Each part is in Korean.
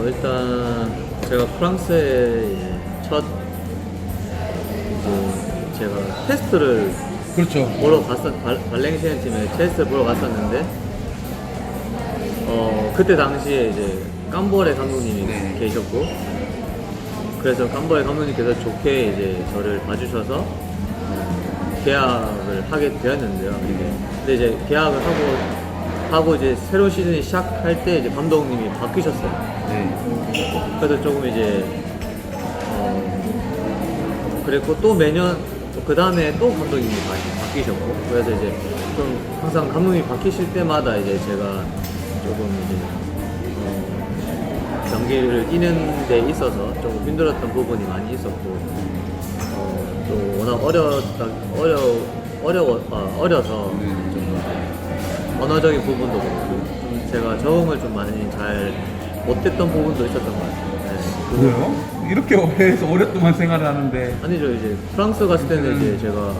일단 제가 프랑스에 첫 제가 테스트를 그렇죠. 보러 발랭시엔 팀에 테스트를 보러 갔었는데 그때 당시에 이제 깜보레 감독님이 네. 계셨고 그래서 깜보레 감독님께서 좋게 이제 저를 봐주셔서 계약을 하게 되었는데요. 근데 이제 계약을 하고 이제 새로운 시즌이 시작할 때 이제 감독님이 바뀌셨어요. 네. 그래서 조금 이제 그랬고 또 매년 그 다음에 또 감독님이 바뀌셨고 그래서 이제 좀 항상 감독님이 바뀌실 때마다 이제 제가 조금 이제 경기를 뛰는 데 있어서 조금 힘들었던 부분이 많이 있었고 또 워낙 어려서 좀 언어적인 부분도 그렇고 좀 제가 적응을 좀 많이 잘 못했던 부분도 있었던 것 같아요. 네. 그래요? 이렇게 해서 오랫동안 생활을 하는데. 아니죠. 이제 프랑스 갔을 때는 이제 제가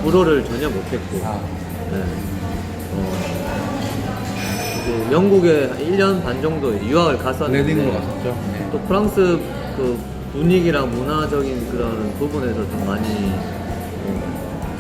불어를 전혀 못했고 네. 이제 영국에 1년 반 정도 유학을 갔었는데 레딩으로 갔었죠. 네. 또 프랑스 그 분위기랑 문화적인 그런 부분에서 좀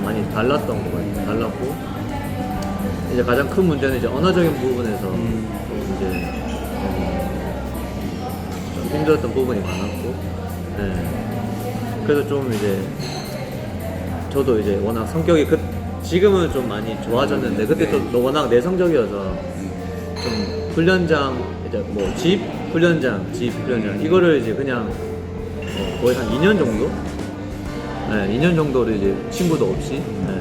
많이 달랐던 것 같아요. 달랐고 이제 가장 큰 문제는 이제 언어적인 부분에서 좀 이제 좀 힘들었던 부분이 많았고, 네. 그래서 좀 이제 저도 이제 워낙 성격이 지금은 좀 많이 좋아졌는데 그때 또 워낙 내성적이어서 좀 훈련장 이제 뭐 집 훈련장 이거를 이제 그냥 거의 한 2년 정도? 네, 2년 정도를 이제 친구도 없이 네,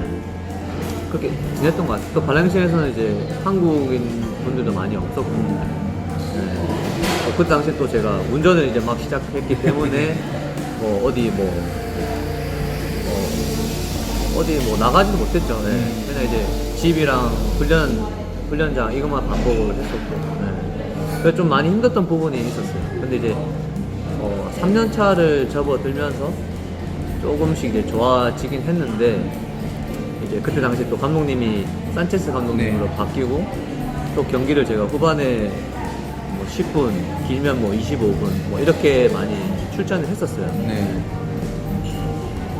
그렇게 지냈던 것 같아요. 또 발렌시아에서는 이제 한국인 분들도 많이 없었고 네. 그 당시에 또 제가 운전을 이제 막 시작했기 때문에 어디 나가지도 못했죠. 네. 그냥 이제 집이랑 훈련장 이것만 반복을 했었고 네. 그래서 좀 많이 힘들었던 부분이 있었어요. 근데 이제 3년 차를 접어들면서 조금씩 이제 좋아지긴 했는데 이제 그때 당시 또 감독님이 산체스 감독님으로 바뀌고 또 경기를 제가 후반에 뭐 10분 길면 뭐 25분 뭐 이렇게 많이 출전을 했었어요. 네.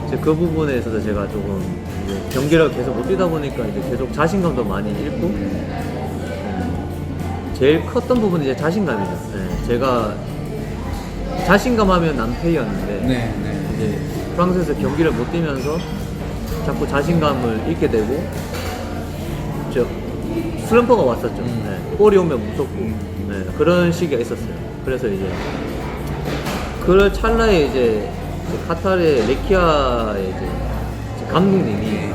이제 그 부분에 있어서 제가 조금 이제 경기를 계속 못 뛰다 보니까 이제 계속 자신감도 많이 잃고 제일 컸던 부분이 이제 자신감이죠. 네. 제가 자신감 하면 남태희였는데 이제 프랑스에서 경기를 못 뛰면서 자꾸 자신감을 잃게 되고 슬럼프가 왔었죠. 네. 볼이 오면 무섭고 네. 그런 시기가 있었어요. 그래서 이제 그럴 찰나에 이제 카타르의 레키아의 이제 감독님이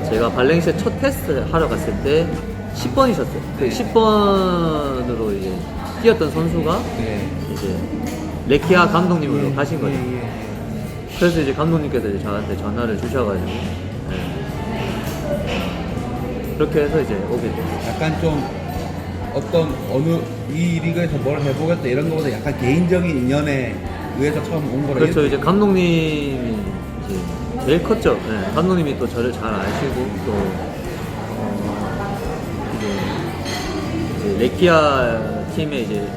제가 발렌시아 첫 테스트 하러 갔을 때 10번이셨어요. 그 10번으로 이제 뛰었던 선수가 이제 레키아 감독님으로 가신 거죠. 그래서 이제 감독님께서 이제 저한테 전화를 주셔가지고 그렇게 해서 이제 오게 됐어요. 약간 좀 어느 이 리그에서 뭘 해보겠다 이런 거보다 약간 개인적인 인연에 의해서 처음 온 거라. 그렇죠. 이제 감독님이 이제 제일 컸죠. 네. 감독님이 또 저를 잘 아시고 또 이제 레키아 팀에 이제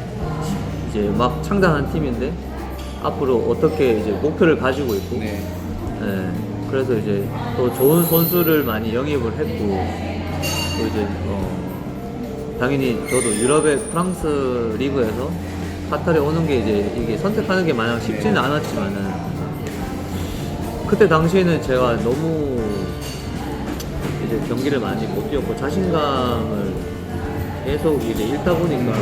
막 창단한 팀인데 앞으로 어떻게 이제 목표를 가지고 있고 네, 그래서 이제 또 좋은 선수를 많이 영입을 했고 또 이제 당연히 저도 유럽의 프랑스 리그에서 카타르에 오는 게 이제 이게 선택하는 게 마냥 쉽지는 않았지만은 그때 당시에는 제가 너무 이제 경기를 많이 못 뛰었고 자신감을 계속 이제 잃다 보니까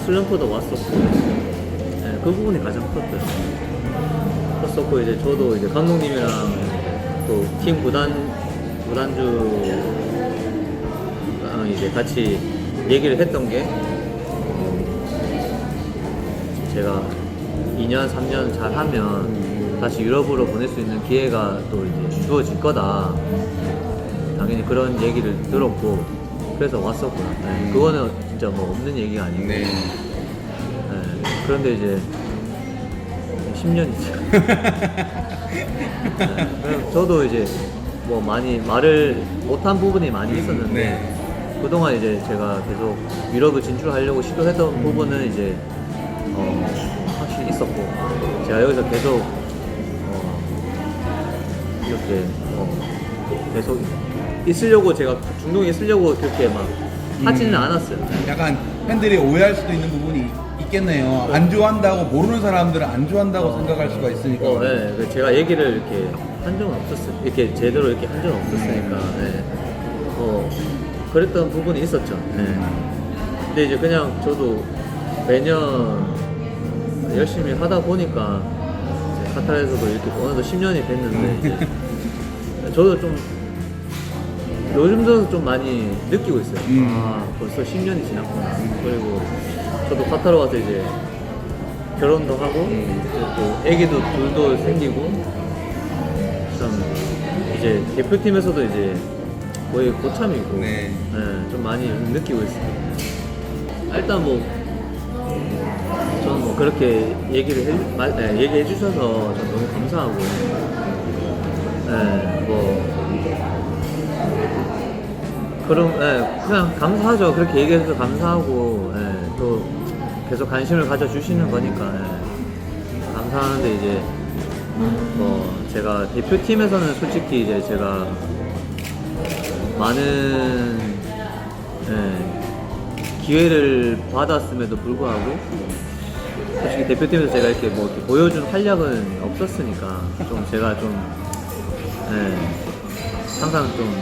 슬럼프도 왔었고 그 부분이 가장 컸었고 이제 저도 이제 감독님이랑 또 팀 구단주랑 이제 같이 얘기를 했던 게 제가 2년 3년 잘 하면 다시 유럽으로 보낼 수 있는 기회가 또 이제 주어질 거다. 당연히 그런 얘기를 들었고 그래서 왔었구나. 네, 그거는 진짜 뭐 없는 얘기가 아니고. 네, 그런데 이제 10년이죠. 네, 저도 이제 뭐 많이 말을 못한 부분이 많이 있었는데 그동안 이제 제가 계속 유럽을 진출하려고 시도했던 부분은 이제 확실히 있었고, 제가 여기서 계속 이렇게 계속 있으려고, 제가 중동에 있으려고 그렇게 막 하지는 않았어요. 약간 팬들이 오해할 수도 있는 부분이 있겠네요. 안 좋아한다고, 모르는 사람들은 안 좋아한다고 생각할 수가 있으니까. 네. 제가 얘기를 이렇게 한 적은 없었어요. 이렇게 제대로 이렇게 한 적은 없었으니까. 네. 그랬던 부분이 있었죠. 네. 근데 이제 그냥 저도 매년 열심히 하다 보니까 이제 카타르에서도 이렇게 어느덧 10년이 됐는데 이제 저도 좀 요즘 들어서 좀 많이 느끼고 있어요. 아, 벌써 10년이 지났구나. 그리고 저도 카타르 와서 이제 결혼도 하고 이제 또 애기도 둘도 생기고 참 이제 대표팀에서도 이제 거의 고참이고 네. 좀 많이 느끼고 있어요. 일단 뭐 저는 뭐 그렇게 얘기해 주셔서 전 너무 감사하고 뭐 그럼 그냥 감사하죠. 그렇게 얘기해 주셔서 감사하고 또 계속 관심을 가져주시는 거니까 감사하는데 이제 뭐 제가 대표팀에서는 솔직히 이제 제가 많은 기회를 받았음에도 불구하고 솔직히 대표팀에서 제가 이렇게 뭐 이렇게 보여준 활약은 없었으니까 좀 제가 좀 항상 좀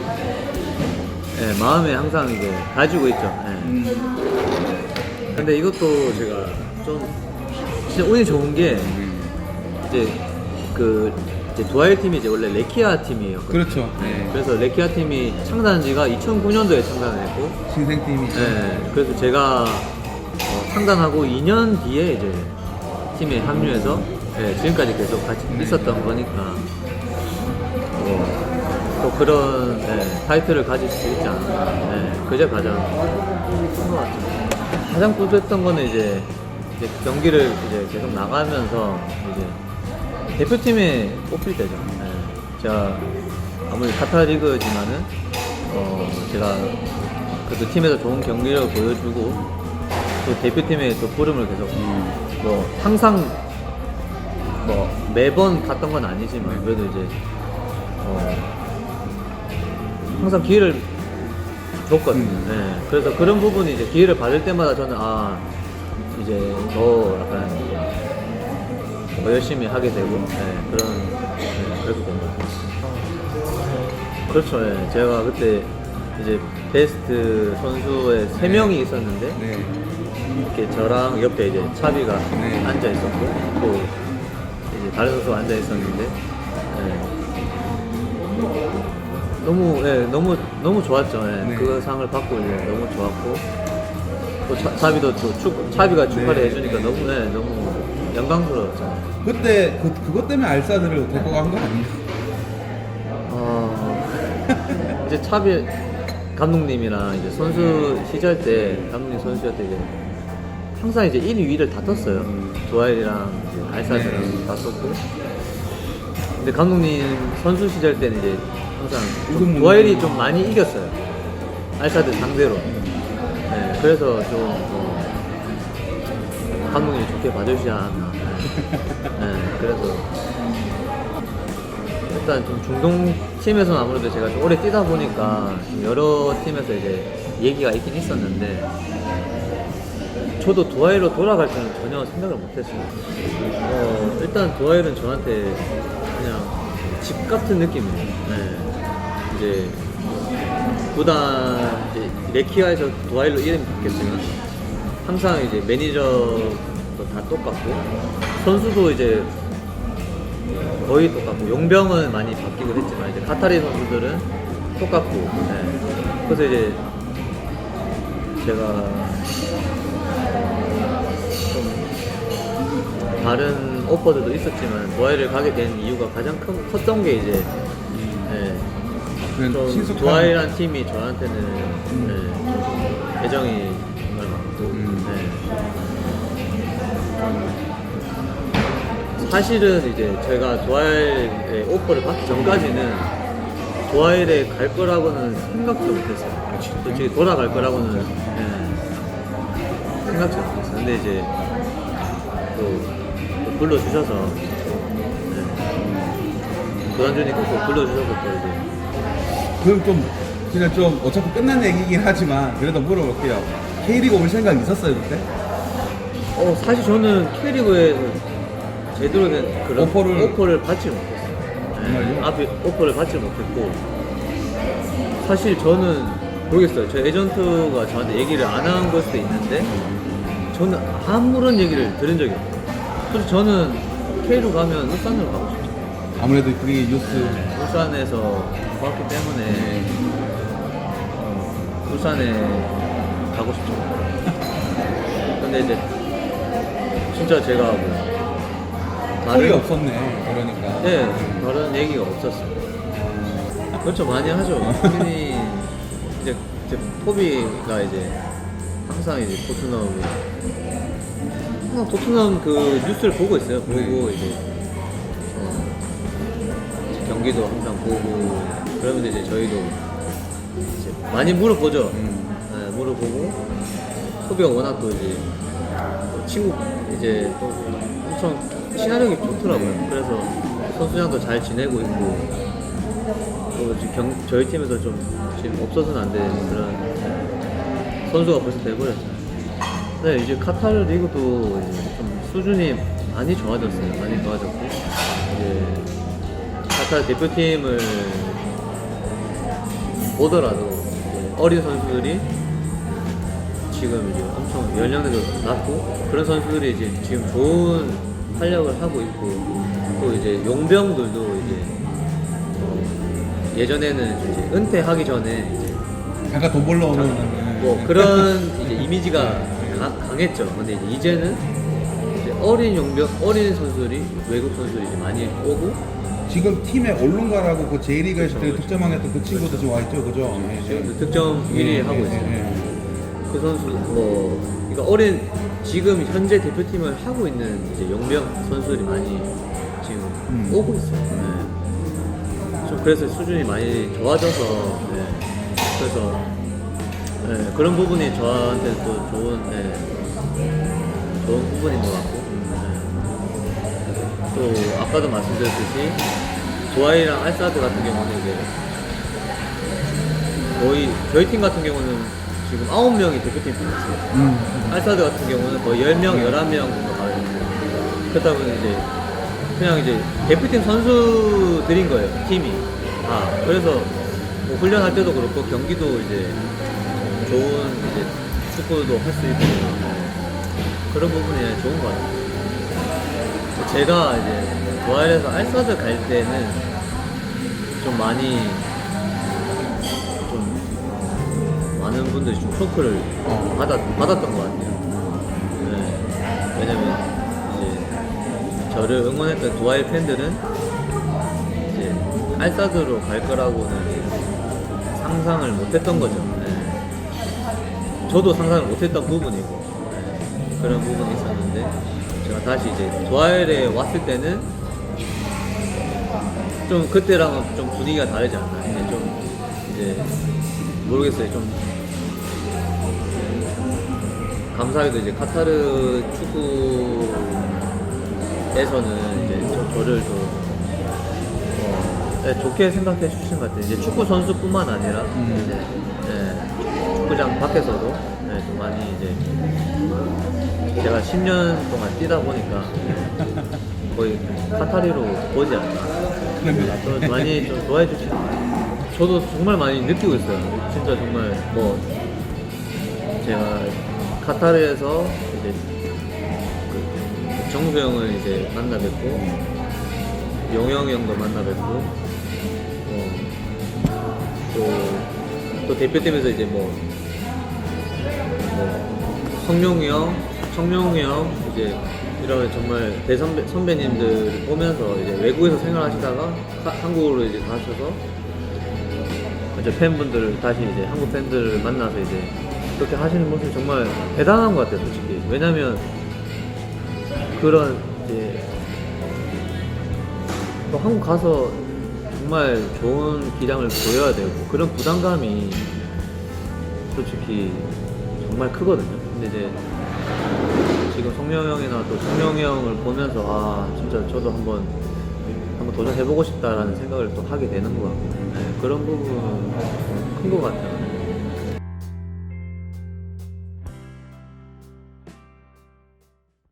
마음에 항상 이제 가지고 있죠. 근데 이것도 제가 좀 진짜 운이 좋은 게 이제 이제 두아일 팀이 이제 원래 레키아 팀이에요. 그렇죠. 네. 그래서 레키아 팀이 창단한 지가 2009년도에 창단을 했고, 신생팀이. 그래서 제가 창단하고 2년 뒤에 이제 팀에 합류해서 지금까지 계속 같이 있었던 거니까 또 그런 타이틀을 가질 수 있지 않았나. 그게 가장 큰 것 같죠. 가장 뿌듯했던 거는 이제 경기를 이제 계속 나가면서 이제 대표팀에 뽑힐 때죠. 제가 아무리 카타르 리그지만은 제가 그래도 팀에서 좋은 경기력을 보여주고 또 대표팀에 또 부름을 계속 뭐 항상 뭐 매번 갔던 건 아니지만 그래도 이제 항상 기회를 줬거든요. 그래서 그런 부분이 이제 기회를 받을 때마다 저는 이제 더 약간 더 열심히 하게 되고 그렇게 된 것 같아요. 그렇죠. 제가 그때 이제 베스트 선수에 3명이 있었는데 이렇게 저랑 옆에 이제 차비가 앉아 있었고 또 이제 다른 선수가 앉아 있었는데 너무 좋았죠. 그 상을 받고 이제 너무 좋았고 또 차비도 또 차비가 축하를 해주니까 너무 영광스러웠죠. 그때 그것 때문에 알사드를 데리고 간 거 아니에요? 이제 차비 감독님이랑 이제 선수 시절 때 감독님 선수 시절 때 이제 항상 이제 1위, 2위를 다 떴어요. 두아일이랑 알사드랑 다 떴고. 근데 감독님 선수 시절 때는 이제 항상 두아일이 좀 많이 이겼어요. 알사드 상대로. 그래서 좀 감독님이 좋게 봐주시지 않았나. 그래서 일단 좀 중동 팀에서는 아무래도 제가 좀 오래 뛰다 보니까 여러 팀에서 이제 얘기가 있긴 있었는데 저도 두아일로 돌아갈 때는 전혀 생각을 못했어요. 일단 두아일은 저한테 그냥 집 같은 느낌이에요. 이제 구단 이제 레키아에서 두아일로 이름이 바뀌었지만 항상 이제 매니저도 다 똑같고 선수도 이제 거의 똑같고 용병은 많이 바뀌고 했지만 이제 카타르 선수들은 똑같고 그래서 이제 제가 좀 다른 오퍼들도 있었지만 두아일을 가게 된 이유가 가장 컸던 게 이제 좀 두아일이라는 팀이 저한테는 좀 애정이 정말 많고 사실은 이제 제가 두아일의 오퍼를 받기 전까지는 도하일에 갈 거라고는 생각도 못했어요. 솔직히 돌아갈 거라고는 생각도 못했어요. 근데 이제 또 불러주셔서 도단주니까 또 불러주셔서 또 이제 그럼 좀 그냥 좀 어차피 끝난 얘기긴 하지만 그래도 물어볼게요. K리그 올 생각 있었어요 그때? 사실 저는 K리그에서 제대로 된 그런 오퍼를 받지 못했어요. 정말요? 앞에 오퍼를 받지 못했고 사실 저는 모르겠어요. 저 에이전트가 저한테 얘기를 안 한 걸 수도 있는데 저는 아무런 얘기를 들은 적이 없어요. 그래서 저는 K로 가면 울산으로 가고 싶죠. 아무래도 그게 뉴스 울산에서 왔기 때문에 울산에 가고 싶죠. 근데 이제 진짜 제가 뭐 콜이 없었네 그러니까. 네, 다른 얘기가 없었어요. 그렇죠, 많이 하죠. 흔히 이제 토비가 이제 항상 이제 토트넘 그 뉴스를 보고 있어요. 보고 이제 경기도 항상 보고 그러면 이제 저희도 이제 많이 물어보죠. 네, 물어보고 토비가 워낙 또 이제 또 친구 이제 또 엄청 친화력이 좋더라고요. 그래서 선수장도 잘 지내고 있고 또 지금 저희 팀에서 좀 지금 없어서는 안 되는 그런 선수가 벌써 돼버렸잖아요. 네, 이제 카타르 리그도 이제 좀 수준이 많이 좋아졌어요. 많이 좋아졌고 이제 카타르 대표팀을 보더라도 이제 어린 선수들이 지금 이제 엄청 연령대도 낮고 그런 선수들이 이제 지금 좋은 활약을 하고 있고 또 이제 용병들도 이제 예전에는 이제 은퇴하기 전에 이제 잠깐 돈 벌러 오는 뭐 그런 이제 이미지가 강했죠. 근데 이제는 이제 어린 선수들이 외국 선수들이 이제 많이 오고 지금 팀에 올룬가라고 그 J리그에서 되게 득점왕 했던 그 친구도 지금 와있죠 그죠? 지금 득점 1위 하고 있어요. 그 선수 그러니까 지금 현재 대표팀을 하고 있는 이제 용병 선수들이 많이 지금 오고 있어요. 네. 좀 그래서 수준이 많이 좋아져서 그래서 그런 부분이 저한테 또 좋은 부분인 것 같고 또 아까도 말씀드렸듯이 도하이랑 알사드 같은 경우는 이제 거의 저희 팀 같은 경우는 지금 9명이 대표팀 있어요. 알사드 같은 경우는 거의 10명, 11명 정도 가요. 그렇다 보니 이제 그냥 이제 대표팀 선수들인 거예요, 팀이. 그래서 뭐 훈련할 때도 그렇고 경기도 이제 좋은 이제 축구도 할 수 있고 그런 부분이 좋은 것 같아요. 제가 이제 도하일에서 알사드 갈 때는 좀 많이 많은 분들이 좀 쇼크를 받았던 것 같아요. 네. 왜냐면 이제 저를 응원했던 도하일 팬들은 이제 알사드로 갈 거라고는 상상을 못했던 거죠. 네. 저도 상상을 못했던 부분이고 그런 부분이 있었는데 제가 다시 이제 도하일에 왔을 때는 좀 그때랑은 좀 분위기가 다르지 않나. 이제 모르겠어요. 좀 감사하게도 이제 카타르 축구에서는 이제 저를 좀 좋게 생각해 주신 것 같아요. 이제 축구 선수뿐만 아니라 이제 축구장 밖에서도 좀 많이 이제 제가 10년 동안 뛰다 보니까 거의 카타리로 보지 않나. 좀 많이 좀 좋아해 주시는 것 같아요. 저도 정말 많이 느끼고 있어요. 진짜 정말 뭐 제가 카타르에서 이제 그 정수 형을 이제 만나 뵙고 용영이 형도 만나 뵙고 또 대표팀에서 이제 뭐 청룡이 형 이제 이런 정말 선배님들 보면서 이제 외국에서 생활하시다가 한국으로 이제 가셔서 이제 팬분들 다시 이제 한국 팬들을 만나서 이제 그렇게 하시는 모습이 정말 대단한 것 같아요, 솔직히. 왜냐면 그런 이제 또 한국 가서 정말 좋은 기량을 보여야 되고 그런 부담감이 솔직히 정말 크거든요. 근데 이제 지금 성명 형이나 또 정명이 형을 보면서 아 진짜 저도 한번 도전해보고 싶다라는 생각을 또 하게 되는 것 같고 네, 그런 부분 큰 것 같아요.